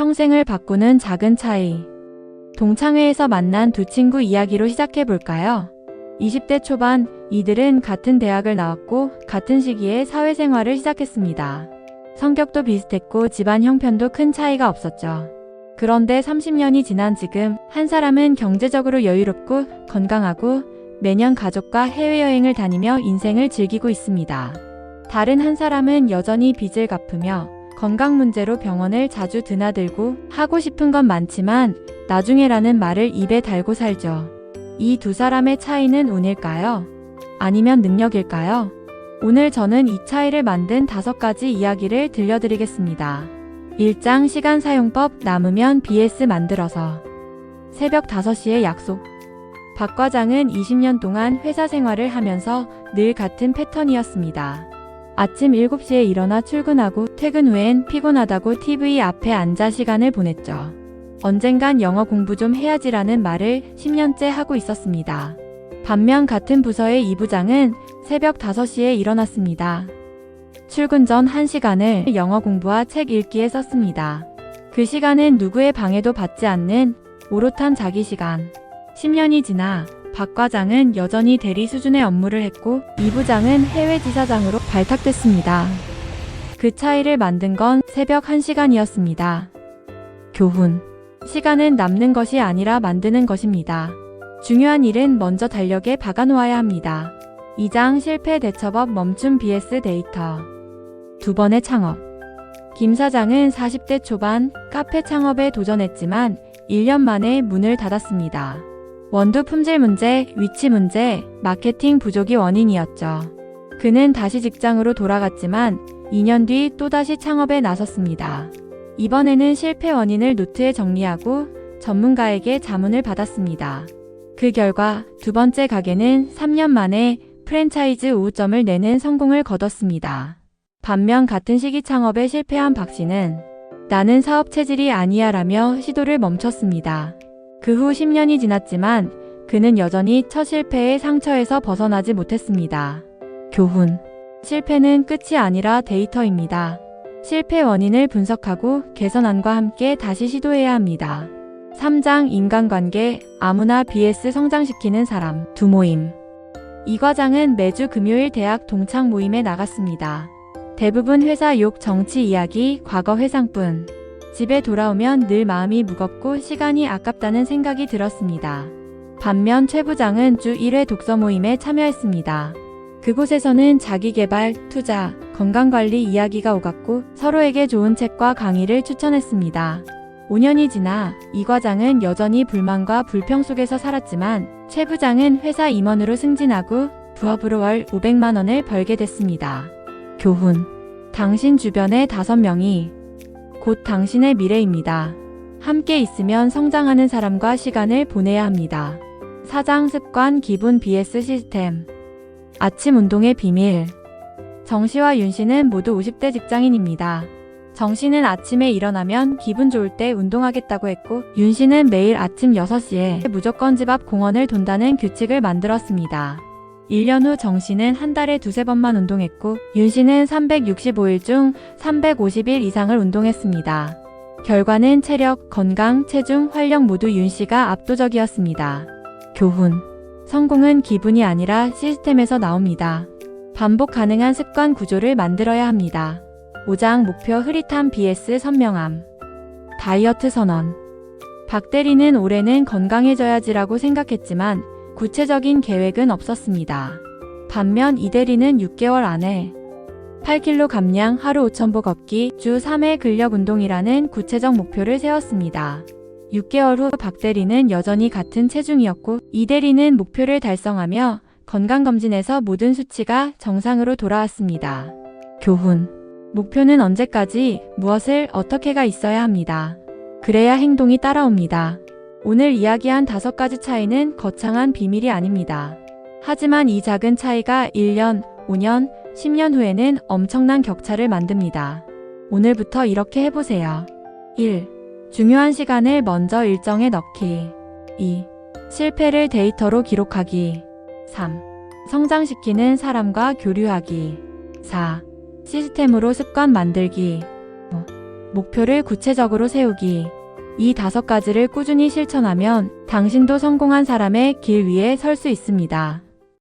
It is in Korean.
평생을 바꾸는 작은 차이. 동창회에서 만난 두 친구 이야기로 시작해볼까요? 20대 초반, 이들은 같은 대학을 나왔고 같은 시기에 사회생활을 시작했습니다. 성격도 비슷했고 집안 형편도 큰 차이가 없었죠. 그런데 30년이 지난 지금 한 사람은 경제적으로 여유롭고 건강하고 매년 가족과 해외여행을 다니며 인생을 즐기고 있습니다. 다른 한 사람은 여전히 빚을 갚으며 건강 문제로 병원을 자주 드나들고 하고 싶은 건 많지만 나중에라는 말을 입에 달고 살죠. 이 두 사람의 차이는 운일까요? 아니면 능력일까요? 오늘 저는 이 차이를 만든 5가지 이야기를 들려드리겠습니다. 1장 시간 사용법 남으면 BS 만들어서. 새벽 5시에 약속. 박 과장은 20년 동안 회사 생활을 하면서 늘 같은 패턴이었습니다. 아침 7시에 일어나 출근하고 퇴근 후엔 피곤하다고 TV 앞에 앉아 시간을 보냈죠. 언젠간 영어 공부 좀 해야지라는 말을 10년째 하고 있었습니다. 반면 같은 부서의 이 부장은 새벽 5시에 일어났습니다. 출근 전 1시간을 영어 공부와 책 읽기에 썼습니다. 그 시간은 누구의 방해도 받지 않는 오롯한 자기 시간. 10년이 지나 박 과장은 여전히 대리 수준의 업무를 했고 이 부장은 해외 지사장으로 발탁됐습니다. 그 차이를 만든 건 새벽 1시간이었습니다. 교훈. 시간은 남는 것이 아니라 만드는 것입니다. 중요한 일은 먼저 달력에 박아놓아야 합니다. 2장 실패 대처법 멈춤 vs 데이터. 2번의 창업. 김 사장은 40대 초반 카페 창업에 도전했지만 1년 만에 문을 닫았습니다. 원두 품질 문제, 위치 문제, 마케팅 부족이 원인이었죠. 그는 다시 직장으로 돌아갔지만 2년 뒤 또다시 창업에 나섰습니다. 이번에는 실패 원인을 노트에 정리하고 전문가에게 자문을 받았습니다. 그 결과 두 번째 가게는 3년 만에 프랜차이즈 5점을 내는 성공을 거뒀습니다. 반면 같은 시기 창업에 실패한 박 씨는 나는 사업 체질이 아니야 라며 시도를 멈췄습니다. 그 후 10년이 지났지만 그는 여전히 첫 실패의 상처에서 벗어나지 못했습니다. 교훈. 실패는 끝이 아니라 데이터입니다. 실패 원인을 분석하고 개선안과 함께 다시 시도해야 합니다. 3장 인간관계, 아무나 BS 성장시키는 사람, 두 모임. 이 과장은 매주 금요일 대학 동창 모임에 나갔습니다. 대부분 회사 욕, 정치 이야기, 과거 회상뿐. 집에 돌아오면 늘 마음이 무겁고 시간이 아깝다는 생각이 들었습니다. 반면 최 부장은 주 1회 독서 모임에 참여했습니다. 그곳에서는 자기개발, 투자, 건강관리 이야기가 오갔고 서로에게 좋은 책과 강의를 추천했습니다. 5년이 지나 이 과장은 여전히 불만과 불평 속에서 살았지만 최 부장은 회사 임원으로 승진하고 부업으로 월 500만 원을 벌게 됐습니다. 교훈. 당신 주변의 5명이 곧 당신의 미래입니다. 함께 있으면 성장하는 사람과 시간을 보내야 합니다. 4장 습관 기분 vs 시스템. 아침 운동의 비밀. 정 씨와 윤 씨는 모두 50대 직장인입니다. 정 씨는 아침에 일어나면 기분 좋을 때 운동하겠다고 했고 윤 씨는 매일 아침 6시에 무조건 집 앞 공원을 돈다는 규칙을 만들었습니다. 1년 후 정 씨는 한 달에 2~3번만 운동했고 윤 씨는 365일 중 350일 이상을 운동했습니다. 결과는 체력, 건강, 체중, 활력 모두 윤 씨가 압도적이었습니다. 교훈. 성공은 기분이 아니라 시스템에서 나옵니다. 반복 가능한 습관 구조를 만들어야 합니다. 5장 목표 흐릿함 vs 선명함. 다이어트 선언. 박 대리는 올해는 건강해져야지라고 생각했지만 구체적인 계획은 없었습니다. 반면 이 대리는 6개월 안에 8kg 감량, 하루 5,000보 걷기, 주 3회 근력 운동이라는 구체적 목표를 세웠습니다. 6개월 후 박 대리는 여전히 같은 체중이었고 이 대리는 목표를 달성하며 건강검진에서 모든 수치가 정상으로 돌아왔습니다. 교훈. 목표는 언제까지, 무엇을, 어떻게가 있어야 합니다. 그래야 행동이 따라옵니다. 오늘 이야기한 5가지 차이는 거창한 비밀이 아닙니다. 하지만 이 작은 차이가 1년, 5년, 10년 후에는 엄청난 격차를 만듭니다. 오늘부터 이렇게 해보세요. 1. 중요한 시간을 먼저 일정에 넣기. 2. 실패를 데이터로 기록하기. 3. 성장시키는 사람과 교류하기. 4. 시스템으로 습관 만들기. 목표를 구체적으로 세우기. 이 5가지를 꾸준히 실천하면 당신도 성공한 사람의 길 위에 설 수 있습니다.